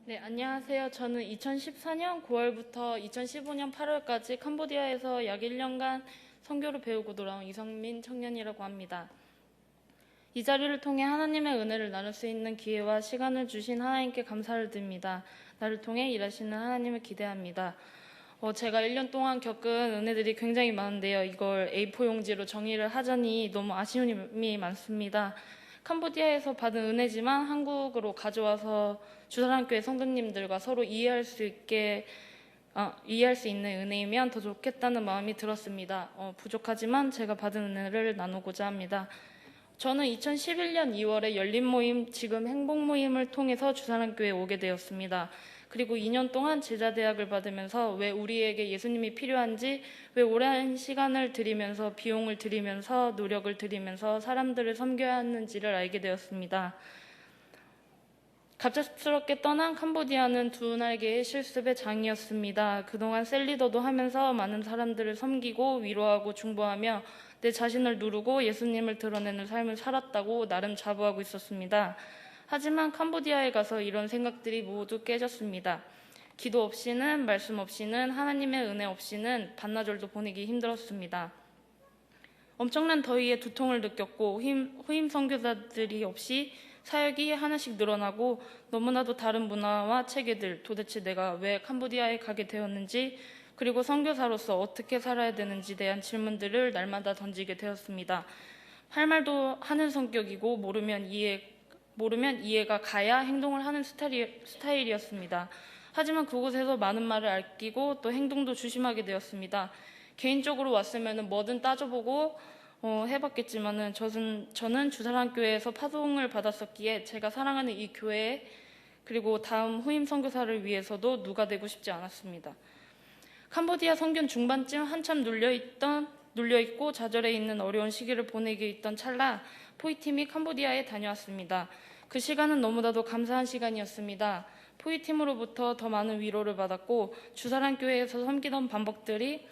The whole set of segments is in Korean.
네, 안녕하세요. 저는 2014년 9월부터 2015년 8월까지 캄보디아에서 약 1년간 선교를 배우고 돌아온 이성민 청년이라고 합니다. 이 자리를 통해 하나님의 은혜를 나눌 수 있는 기회와 시간을 주신 하나님께 감사를 드립니다. 나를 통해 일하시는 하나님을 기대합니다. 제가 1년 동안 겪은 은혜들이 굉장히 많은데요. 이걸 A4 용지로 정의를 하자니 너무 아쉬움이 많습니다. 캄보디아에서 받은 은혜지만 한국으로 가져와서 주사랑교회 성도님들과 서로 이해할 수 있는 은혜이면 더 좋겠다는 마음이 들었습니다. 부족하지만 제가 받은 은혜를 나누고자 합니다. 저는 2011년 2월에 열린 모임, 지금 행복 모임을 통해서 주사랑교회에 오게 되었습니다. 그리고 2년 동안 제자대학을 받으면서 왜 우리에게 예수님이 필요한지, 왜 오랜 시간을 들이면서 비용을 들이면서 노력을 들이면서 사람들을 섬겨야 하는지를 알게 되었습니다. 갑작스럽게 떠난 캄보디아는 두 날개의 실습의 장이었습니다. 그동안 셀리더도 하면서 많은 사람들을 섬기고 위로하고 중보하며 내 자신을 누르고 예수님을 드러내는 삶을 살았다고 나름 자부하고 있었습니다. 하지만 캄보디아에 가서 이런 생각들이 모두 깨졌습니다. 기도 없이는, 말씀 없이는, 하나님의 은혜 없이는 반나절도 보내기 힘들었습니다. 엄청난 더위에 두통을 느꼈고 후임 선교사들이 없이 사역이 하나씩 늘어나고 너무나도 다른 문화와 체계들, 도대체 내가 왜 캄보디아에 가게 되었는지, 그리고 선교사로서 어떻게 살아야 되는지에 대한 질문들을 날마다 던지게 되었습니다. 할 말도 하는 성격이고 모르면 이해가 가야 행동을 하는 스타일이었습니다. 하지만 그곳에서 많은 말을 아끼고 또 행동도 조심하게 되었습니다. 개인적으로 왔으면 뭐든 따져보고 해봤겠지만은 저는 주사랑교회에서 파송을 받았었기에 제가 사랑하는 이 교회 그리고 다음 후임 선교사를 위해서도 누가 되고 싶지 않았습니다. 캄보디아 선교 중반쯤 한참 눌려있고 좌절해 있는 어려운 시기를 보내게 있던 찰나 포이팀이 캄보디아에 다녀왔습니다. 그 시간은 너무나도 감사한 시간이었습니다. 포이팀으로부터 더 많은 위로를 받았고 주사랑교회에서 섬기던 방법들이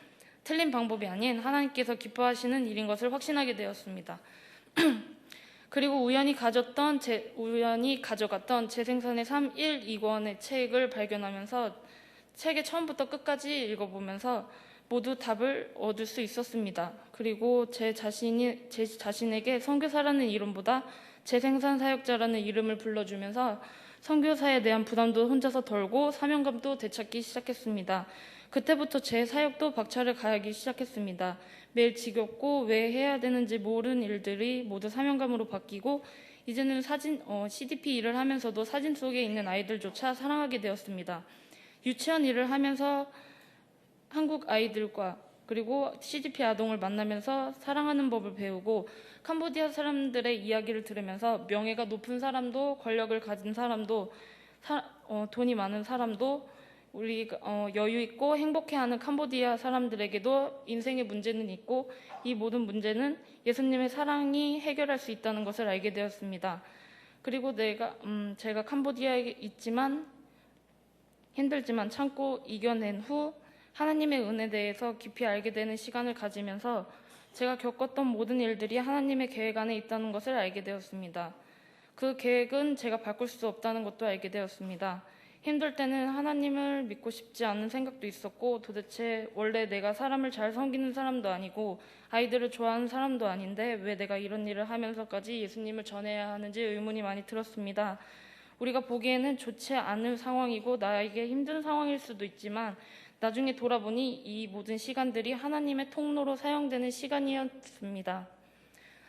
틀린 방법이 아닌 하나님께서 기뻐하시는 일인 것을 확신하게 되었습니다. 그리고 우연히 가져갔던 재생산의 3, 1, 2권의 책을 발견하면서 책의 처음부터 끝까지 읽어보면서 모두 답을 얻을 수 있었습니다. 그리고 제 자신에게 선교사라는 이름보다 재생산 사역자라는 이름을 불러주면서 선교사에 대한 부담도 혼자서 덜고 사명감도 되찾기 시작했습니다. 그때부터 제 사역도 박차를 가하기 시작했습니다. 매일 지겹고 왜 해야 되는지 모르는 일들이 모두 사명감으로 바뀌고 이제는 CDP 일을 하면서도 사진 속에 있는 아이들조차 사랑하게 되었습니다. 유치원 일을 하면서 한국 아이들과 그리고 CDP 아동을 만나면서 사랑하는 법을 배우고 캄보디아 사람들의 이야기를 들으면서 명예가 높은 사람도 권력을 가진 사람도 돈이 많은 사람도 여유 있고 행복해하는 캄보디아 사람들에게도 인생의 문제는 있고 이 모든 문제는 예수님의 사랑이 해결할 수 있다는 것을 알게 되었습니다. 그리고 제가 캄보디아에 있지만 힘들지만 참고 이겨낸 후 하나님의 은혜에 대해서 깊이 알게 되는 시간을 가지면서 제가 겪었던 모든 일들이 하나님의 계획 안에 있다는 것을 알게 되었습니다. 그 계획은 제가 바꿀 수 없다는 것도 알게 되었습니다. 힘들 때는 하나님을 믿고 싶지 않은 생각도 있었고 도대체 원래 내가 사람을 잘 섬기는 사람도 아니고 아이들을 좋아하는 사람도 아닌데 왜 내가 이런 일을 하면서까지 예수님을 전해야 하는지 의문이 많이 들었습니다. 우리가 보기에는 좋지 않은 상황이고 나에게 힘든 상황일 수도 있지만 나중에 돌아보니 이 모든 시간들이 하나님의 통로로 사용되는 시간이었습니다.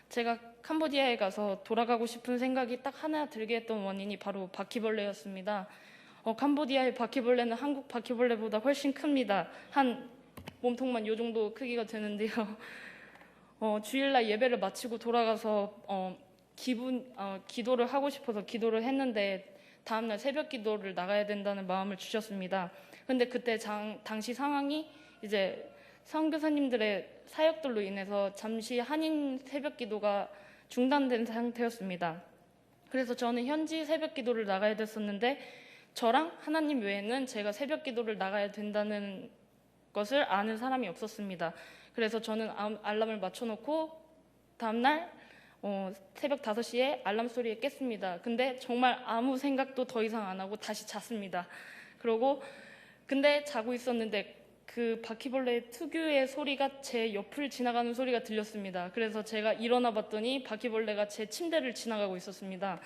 제가 캄보디아에 가서 돌아가고 싶은 생각이 딱 하나 들게 했던 원인이 바로 바퀴벌레였습니다. 캄보디아의 바퀴벌레는 한국 바퀴벌레보다 훨씬 큽니다. 한 몸통만 요 정도 크기가 되는데요. 주일날 예배를 마치고 돌아가서 기도를 하고 싶어서 기도를 했는데 다음날 새벽 기도를 나가야 된다는 마음을 주셨습니다. 근데 그때 당시 상황이 이제 선교사님들의 사역들로 인해서 잠시 한인 새벽 기도가 중단된 상태였습니다. 그래서 저는 현지 새벽 기도를 나가야 됐었는데 저랑 하나님 외에는 제가 새벽 기도를 나가야 된다는 것을 아는 사람이 없었습니다. 그래서 저는 알람을 맞춰놓고 다음날 새벽 5시에 알람 소리에 깼습니다. 근데 정말 아무 생각도 더 이상 안 하고 다시 잤습니다. 그러고 근데 자고 있었는데 그 바퀴벌레 특유의 소리가 제 옆을 지나가는 소리가 들렸습니다. 그래서 제가 일어나 봤더니 바퀴벌레가 제 침대를 지나가고 있었습니다.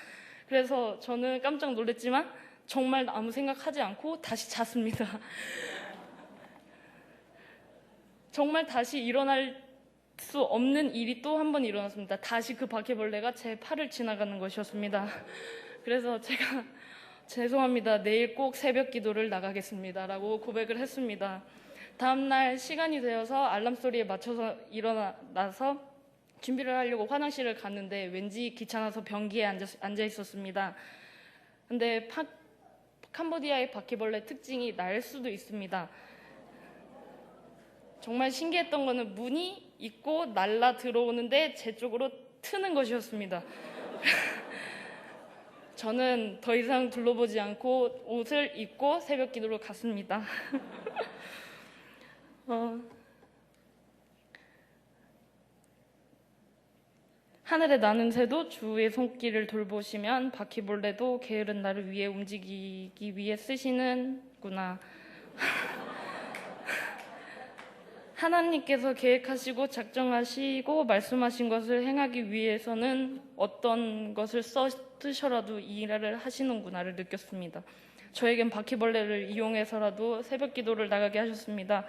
그래서 저는 깜짝 놀랐지만 정말 아무 생각하지 않고 다시 잤습니다. 정말 다시 일어날 수 없는 일이 또 한 번 일어났습니다. 다시 그 바퀴벌레가 제 팔을 지나가는 것이었습니다. 그래서 제가 죄송합니다. 내일 꼭 새벽 기도를 나가겠습니다. 라고 고백을 했습니다. 다음날 시간이 되어서 알람 소리에 맞춰서 일어나서 준비를 하려고 화장실을 갔는데 왠지 귀찮아서 변기에 앉아 있었습니다. 근데 캄보디아의 바퀴벌레 특징이 날 수도 있습니다. 정말 신기했던 거는 문이 있고 날라 들어오는데 제 쪽으로 트는 것이었습니다. 저는 더 이상 둘러보지 않고 옷을 입고 새벽 기도로 갔습니다. 하늘에 나는 새도 주의 손길을 돌보시면 바퀴벌레도 게으른 나를 위해 움직이기 위해 쓰시는구나. 하나님께서 계획하시고 작정하시고 말씀하신 것을 행하기 위해서는 어떤 것을 쓰셔라도 이 일을 하시는구나를 느꼈습니다. 저에겐 바퀴벌레를 이용해서라도 새벽 기도를 나가게 하셨습니다.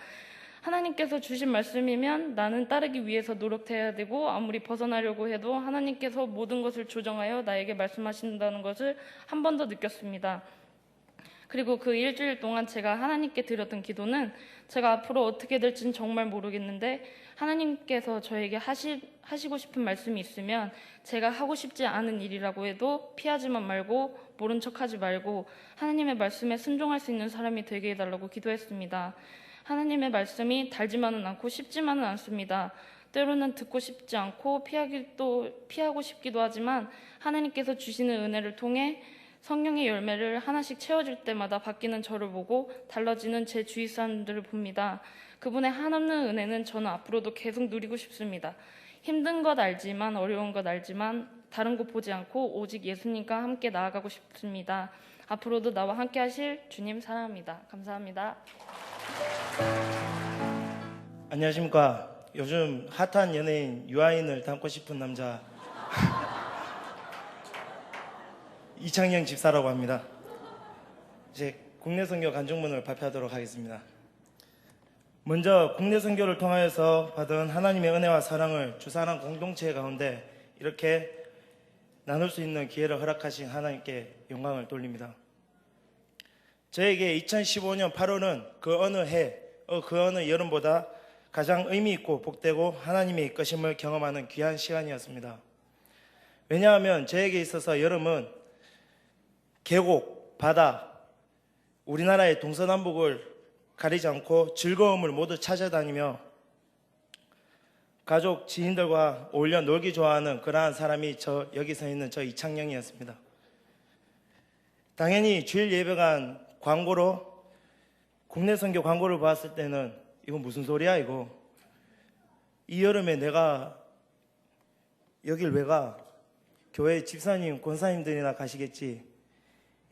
하나님께서 주신 말씀이면 나는 따르기 위해서 노력해야 되고 아무리 벗어나려고 해도 하나님께서 모든 것을 조정하여 나에게 말씀하신다는 것을 한 번 더 느꼈습니다. 그리고 그 일주일 동안 제가 하나님께 드렸던 기도는 제가 앞으로 어떻게 될지는 정말 모르겠는데 하나님께서 저에게 하시고 싶은 말씀이 있으면 제가 하고 싶지 않은 일이라고 해도 피하지만 말고 모른 척하지 말고 하나님의 말씀에 순종할 수 있는 사람이 되게 해달라고 기도했습니다. 하나님의 말씀이 달지만은 않고 쉽지만은 않습니다. 때로는 듣고 싶지 않고 피하고 싶기도 하지만 하나님께서 주시는 은혜를 통해 성령의 열매를 하나씩 채워줄 때마다 바뀌는 저를 보고 달라지는 제 주위 사람들을 봅니다. 그분의 한없는 은혜는 저는 앞으로도 계속 누리고 싶습니다. 힘든 것 알지만 어려운 것 알지만 다른 것 보지 않고 오직 예수님과 함께 나아가고 싶습니다. 앞으로도 나와 함께 하실 주님 사랑합니다. 감사합니다. 안녕하십니까. 요즘 핫한 연예인 유아인을 닮고 싶은 남자 이창영 집사라고 합니다. 이제 국내 선교 간증문을 발표하도록 하겠습니다. 먼저 국내 선교를 통하여서 받은 하나님의 은혜와 사랑을 주사랑 공동체 가운데 이렇게 나눌 수 있는 기회를 허락하신 하나님께 영광을 돌립니다. 저에게 2015년 8월은 그 어느 여름보다 가장 의미 있고 복되고 하나님의 이끄심을 경험하는 귀한 시간이었습니다. 왜냐하면 저에게 있어서 여름은 계곡, 바다, 우리나라의 동서남북을 가리지 않고 즐거움을 모두 찾아다니며 가족, 지인들과 어울려 놀기 좋아하는 그러한 사람이 여기 서 있는 저 이창영이었습니다. 당연히 주일 예배관 광고로 국내 선교 광고를 보았을 때는 이거 무슨 소리야 이거. 이 여름에 내가 여길 왜 가? 교회 집사님, 권사님들이나 가시겠지.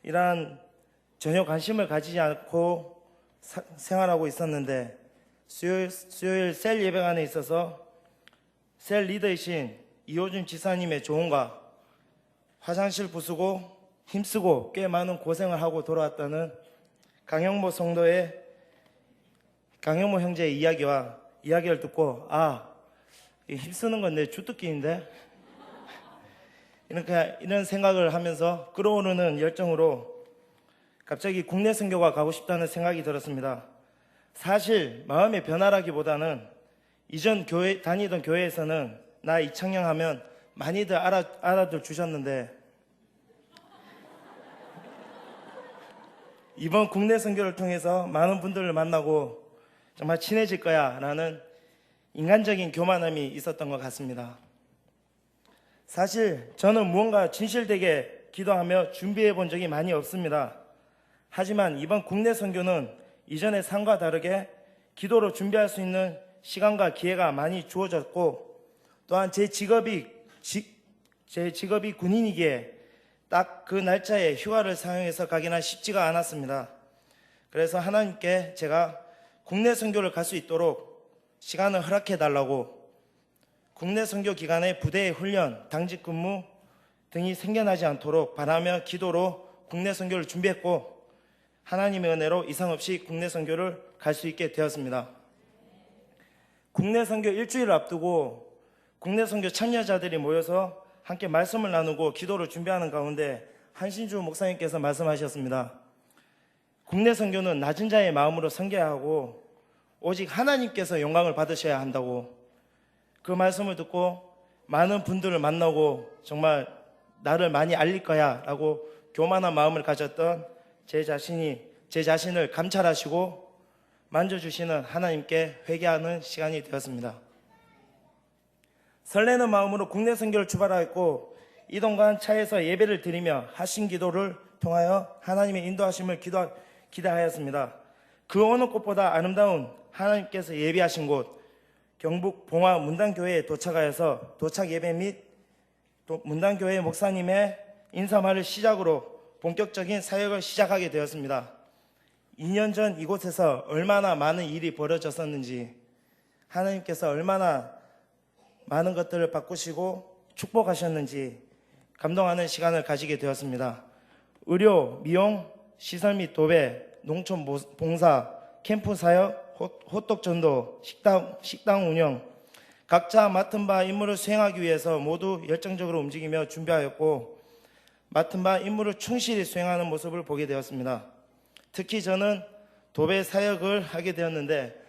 이러한 전혀 관심을 가지지 않고 생활하고 있었는데 수요일 셀 예배관에 있어서 셀 리더이신 이호준 지사님의 조언과 화장실 부수고 힘쓰고 꽤 많은 고생을 하고 돌아왔다는 강영모 형제의 이야기를 듣고 힘쓰는 건 내 주특기인데 이런 생각을 하면서 끓어오르는 열정으로 갑자기 국내 선교가 가고 싶다는 생각이 들었습니다. 사실 마음의 변화라기보다는 이전 다니던 교회에서는 나 이창영 하면 많이들 알아들 주셨는데 이번 국내 선교를 통해서 많은 분들을 만나고 정말 친해질 거야 라는 인간적인 교만함이 있었던 것 같습니다. 사실 저는 무언가 진실되게 기도하며 준비해 본 적이 많이 없습니다. 하지만 이번 국내 선교는 이전의 삶과 다르게 기도로 준비할 수 있는 시간과 기회가 많이 주어졌고 또한 제 제 직업이 군인이기에 딱 그 날짜에 휴가를 사용해서 가기는 쉽지가 않았습니다. 그래서 하나님께 제가 국내 선교를 갈 수 있도록 시간을 허락해 달라고 국내 선교 기간에 부대의 훈련, 당직 근무 등이 생겨나지 않도록 바라며 기도로 국내 선교를 준비했고 하나님의 은혜로 이상 없이 국내 선교를 갈 수 있게 되었습니다. 국내 선교 일주일을 앞두고 국내 선교 참여자들이 모여서 함께 말씀을 나누고 기도를 준비하는 가운데 한신주 목사님께서 말씀하셨습니다. 국내 선교는 낮은 자의 마음으로 섬겨야 하고 오직 하나님께서 영광을 받으셔야 한다고, 그 말씀을 듣고 많은 분들을 만나고 정말 나를 많이 알릴 거야 라고 교만한 마음을 가졌던 제 자신을 감찰하시고 만져주시는 하나님께 회개하는 시간이 되었습니다. 설레는 마음으로 국내 선교를 출발하였고 이동간 차에서 예배를 드리며 하신 기도를 통하여 하나님의 인도하심을 기대하였습니다. 그 어느 곳보다 아름다운 하나님께서 예비하신 곳 경북 봉화 문단교회에 도착하여서 도착 예배 및 문단교회 목사님의 인사말을 시작으로 본격적인 사역을 시작하게 되었습니다. 2년 전 이곳에서 얼마나 많은 일이 벌어졌었는지, 하나님께서 얼마나 많은 것들을 바꾸시고 축복하셨는지 감동하는 시간을 가지게 되었습니다. 의료, 미용, 시설 및 도배, 농촌 봉사, 캠프 사역, 호떡 전도, 식당 운영, 각자 맡은 바 임무를 수행하기 위해서 모두 열정적으로 움직이며 준비하였고 맡은 바 임무를 충실히 수행하는 모습을 보게 되었습니다. 특히 저는 도배 사역을 하게 되었는데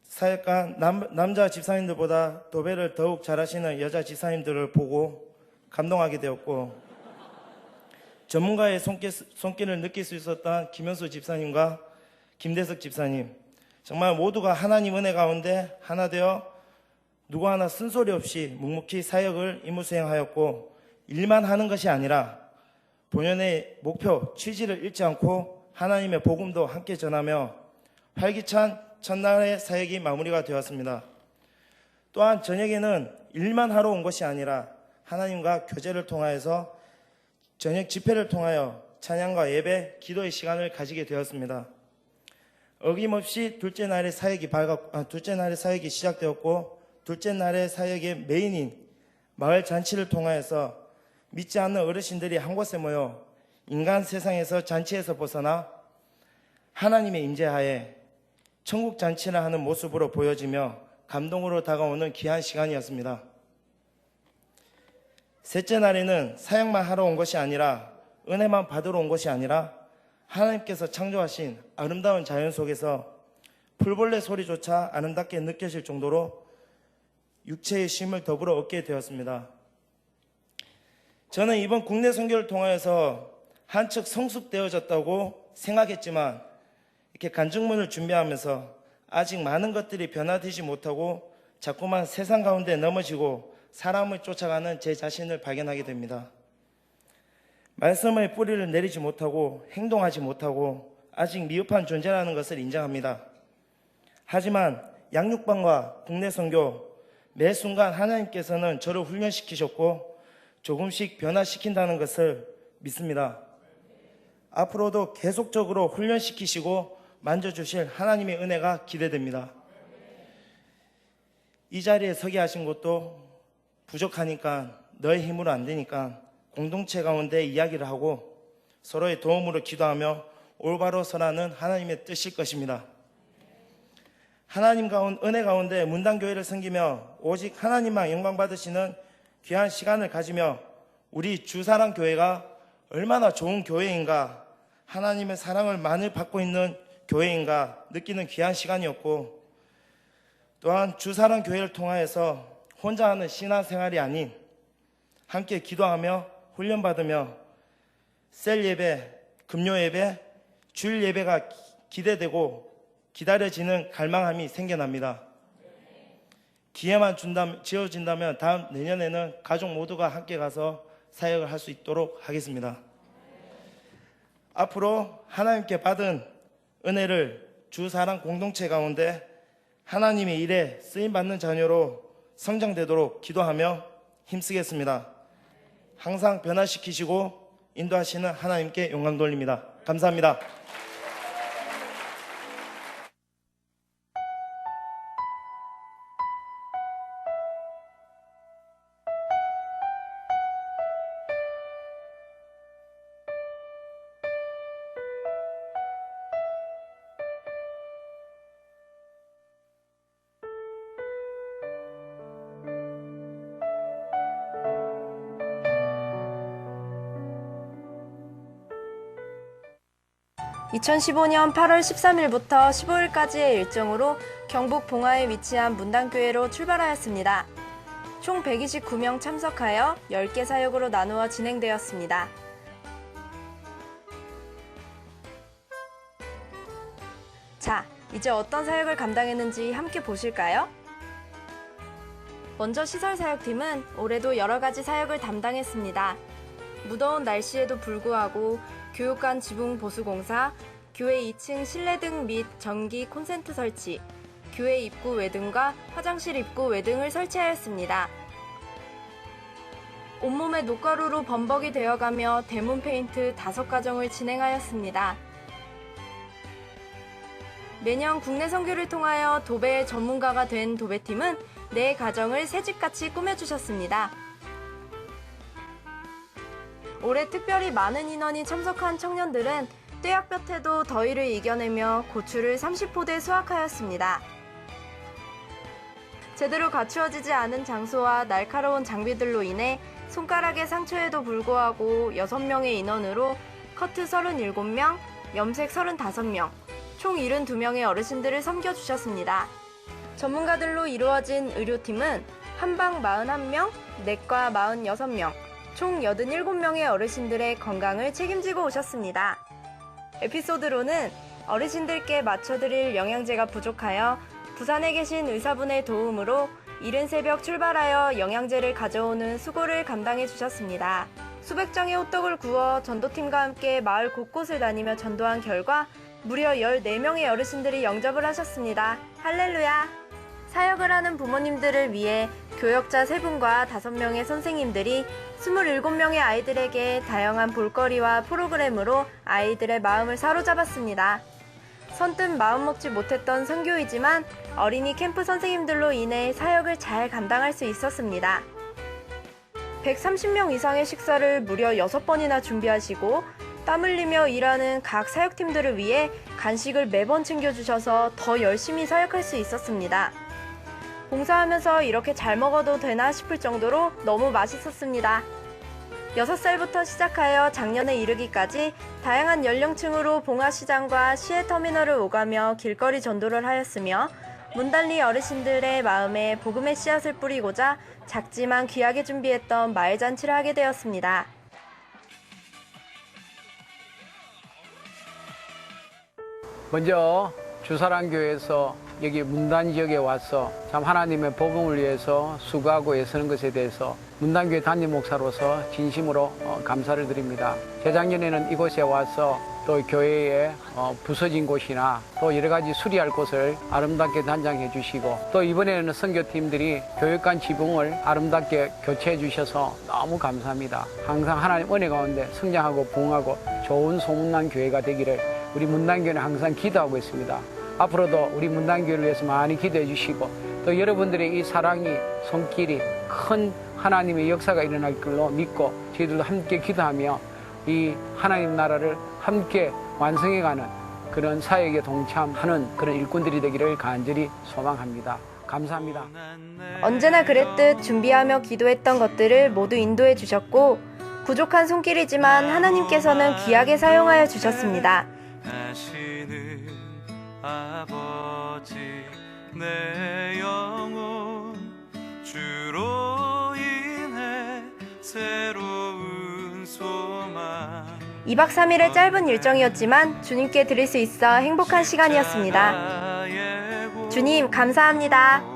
사역가 남자 집사님들보다 도배를 더욱 잘하시는 여자 집사님들을 보고 감동하게 되었고 전문가의 손길을 느낄 수 있었던 김현수 집사님과 김대석 집사님, 정말 모두가 하나님 은혜 가운데 하나 되어 누구 하나 쓴소리 없이 묵묵히 사역을 임무 수행하였고 일만 하는 것이 아니라 본연의 목표, 취지를 잃지 않고 하나님의 복음도 함께 전하며 활기찬 첫날의 사역이 마무리가 되었습니다. 또한 저녁에는 일만 하러 온 것이 아니라 하나님과 교제를 통하여서 저녁 집회를 통하여 찬양과 예배, 기도의 시간을 가지게 되었습니다. 어김없이 둘째 날의 사역이 시작되었고 둘째 날의 사역의 메인인 마을 잔치를 통하여서 믿지 않는 어르신들이 한 곳에 모여 인간 세상에서 잔치에서 벗어나 하나님의 임재하에 천국 잔치를 하는 모습으로 보여지며 감동으로 다가오는 귀한 시간이었습니다. 셋째 날에는 사역만 하러 온 것이 아니라 은혜만 받으러 온 것이 아니라 하나님께서 창조하신 아름다운 자연 속에서 풀벌레 소리조차 아름답게 느껴질 정도로 육체의 쉼을 더불어 얻게 되었습니다. 저는 이번 국내 선교를 통하여서 한층 성숙되어졌다고 생각했지만 이렇게 간증문을 준비하면서 아직 많은 것들이 변화되지 못하고 자꾸만 세상 가운데 넘어지고 사람을 쫓아가는 제 자신을 발견하게 됩니다. 말씀의 뿌리를 내리지 못하고 행동하지 못하고 아직 미흡한 존재라는 것을 인정합니다. 하지만 양육반과 국내 선교 매 순간 하나님께서는 저를 훈련시키셨고 조금씩 변화시킨다는 것을 믿습니다. 앞으로도 계속적으로 훈련시키시고 만져주실 하나님의 은혜가 기대됩니다. 이 자리에 서게 하신 것도 부족하니까 너의 힘으로 안 되니까 공동체 가운데 이야기를 하고 서로의 도움으로 기도하며 올바로 서라는 하나님의 뜻일 것입니다. 하나님 은혜 가운데 문단교회를 섬기며 오직 하나님만 영광 받으시는 귀한 시간을 가지며 우리 주사랑교회가 얼마나 좋은 교회인가, 하나님의 사랑을 많이 받고 있는 교회인가 느끼는 귀한 시간이었고, 또한 주사랑교회를 통하여서 혼자 하는 신앙생활이 아닌 함께 기도하며 훈련받으며 셀 예배, 금요 예배, 주일 예배가 기대되고 기다려지는 갈망함이 생겨납니다. 기회만 지어진다면 다음 내년에는 가족 모두가 함께 가서 사역을 할 수 있도록 하겠습니다. 앞으로 하나님께 받은 은혜를 주사랑 공동체 가운데 하나님의 일에 쓰임받는 자녀로 성장되도록 기도하며 힘쓰겠습니다. 항상 변화시키시고 인도하시는 하나님께 영광 돌립니다. 감사합니다. (2015년 8월 13일부터 15일까지의 일정으로 경북 봉화에 위치한 문단교회로 출발하였습니다. 총 129명 참석하여 10개 사역으로 나누어 진행되었습니다. 자, 이제 어떤 사역을 감당했는지 함께 보실까요? 먼저 시설사역팀은 올해도 여러 가지 사역을 담당했습니다. 무더운 날씨에도 불구하고 교육관 지붕 보수공사, 교회 2층 실내등 및 전기 콘센트 설치, 교회 입구 외등과 화장실 입구 외등을 설치하였습니다. 온몸에 녹가루로 범벅이 되어가며 대문 페인트 5가정을 진행하였습니다. 매년 국내 선교를 통하여 도배의 전문가가 된 도배팀은 4가정을 새집같이 꾸며주셨습니다. 올해 특별히 많은 인원이 참석한 청년들은 떼약볕에도 더위를 이겨내며 고추를 30포대 수확하였습니다. 제대로 갖추어지지 않은 장소와 날카로운 장비들로 인해 손가락의 상처에도 불구하고 6명의 인원으로 커트 37명, 염색 35명, 총 72명의 어르신들을 섬겨주셨습니다. 전문가들로 이루어진 의료팀은 한방 41명, 내과 46명, 총 87명의 어르신들의 건강을 책임지고 오셨습니다. 에피소드로는 어르신들께 맞춰드릴 영양제가 부족하여 부산에 계신 의사분의 도움으로 이른 새벽 출발하여 영양제를 가져오는 수고를 감당해 주셨습니다. 수백 장의 호떡을 구워 전도팀과 함께 마을 곳곳을 다니며 전도한 결과 무려 14명의 어르신들이 영접을 하셨습니다. 할렐루야! 사역을 하는 부모님들을 위해 교역자 3분과 5명의 선생님들이 27명의 아이들에게 다양한 볼거리와 프로그램으로 아이들의 마음을 사로잡았습니다. 선뜻 마음 먹지 못했던 선교이지만 어린이 캠프 선생님들로 인해 사역을 잘 감당할 수 있었습니다. 130명 이상의 식사를 무려 6번이나 준비하시고 땀 흘리며 일하는 각 사역팀들을 위해 간식을 매번 챙겨주셔서 더 열심히 사역할 수 있었습니다. 봉사하면서 이렇게 잘 먹어도 되나 싶을 정도로 너무 맛있었습니다. 6살부터 시작하여 작년에 이르기까지 다양한 연령층으로 봉화시장과 시외터미널을 오가며 길거리 전도를 하였으며 문단리 어르신들의 마음에 복음의 씨앗을 뿌리고자 작지만 귀하게 준비했던 마을잔치를 하게 되었습니다. 먼저 주사랑교회에서 여기 문단 지역에 와서 참 하나님의 복음을 위해서 수고하고 애쓰는 것에 대해서 문단교회 담임 목사로서 진심으로 감사를 드립니다. 재작년에는 이곳에 와서 또 교회에 부서진 곳이나 또 여러 가지 수리할 곳을 아름답게 단장해 주시고 또 이번에는 선교팀들이 교육관 지붕을 아름답게 교체해 주셔서 너무 감사합니다. 항상 하나님 은혜 가운데 성장하고 부흥하고 좋은 소문난 교회가 되기를 우리 문단교회는 항상 기도하고 있습니다. 앞으로도 우리 문단교회를 위해서 많이 기도해 주시고 또 여러분들의 이 사랑이 손길이 큰 하나님의 역사가 일어날 걸로 믿고 저희들도 함께 기도하며 이 하나님 나라를 함께 완성해가는 그런 사역에 동참하는 그런 일꾼들이 되기를 간절히 소망합니다. 감사합니다. 언제나 그랬듯 준비하며 기도했던 것들을 모두 인도해 주셨고 부족한 손길이지만 하나님께서는 귀하게 사용하여 주셨습니다. 아버지 내 영혼 주로 인해 새로운 소망 2박 3일의 짧은 일정이었지만 주님께 드릴 수 있어 행복한 시간이었습니다. 주님 감사합니다.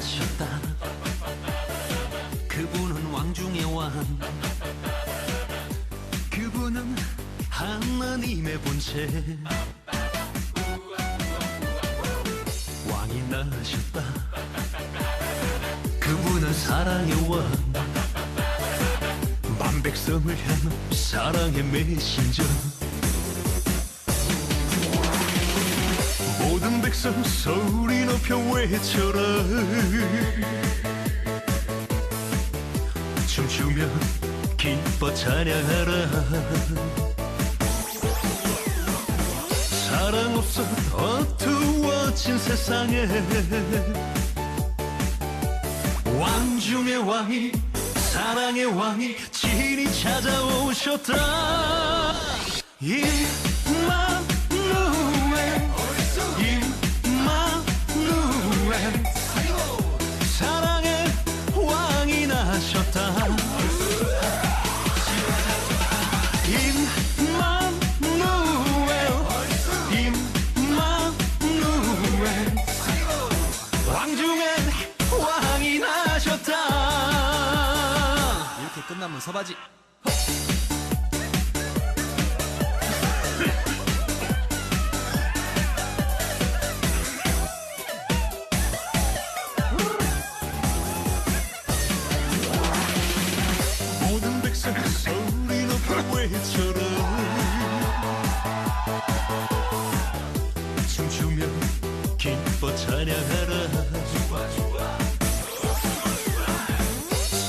나셨다. 그분은 왕 중의 왕, 그분은 하나님의 본체. 왕이 나셨다. 그분은 사랑의 왕, 만 백성을 향한 사랑의 메신저. 모든 백성 소리 높여 외쳐라. 춤추며 기뻐 찬양하라. 사랑 없어 어두워진 세상에 왕 중의 왕이, 사랑의 왕이 친히 찾아오셨다. 임마누엘, 임마누엘, 사랑의 왕이 나셨다. 임마누엘, 임마누엘, 왕 중에 왕이 나셨다. 이렇게 끝나면 서바지. 모든 백성 소리 높여 외쳐라. 춤추며 기뻐 찬양하라.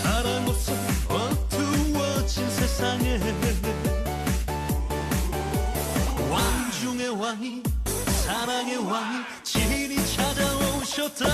사랑 없어 어두워진 세상에 왕 중의 왕이, 사랑의 왕이 친히 찾아오셨다.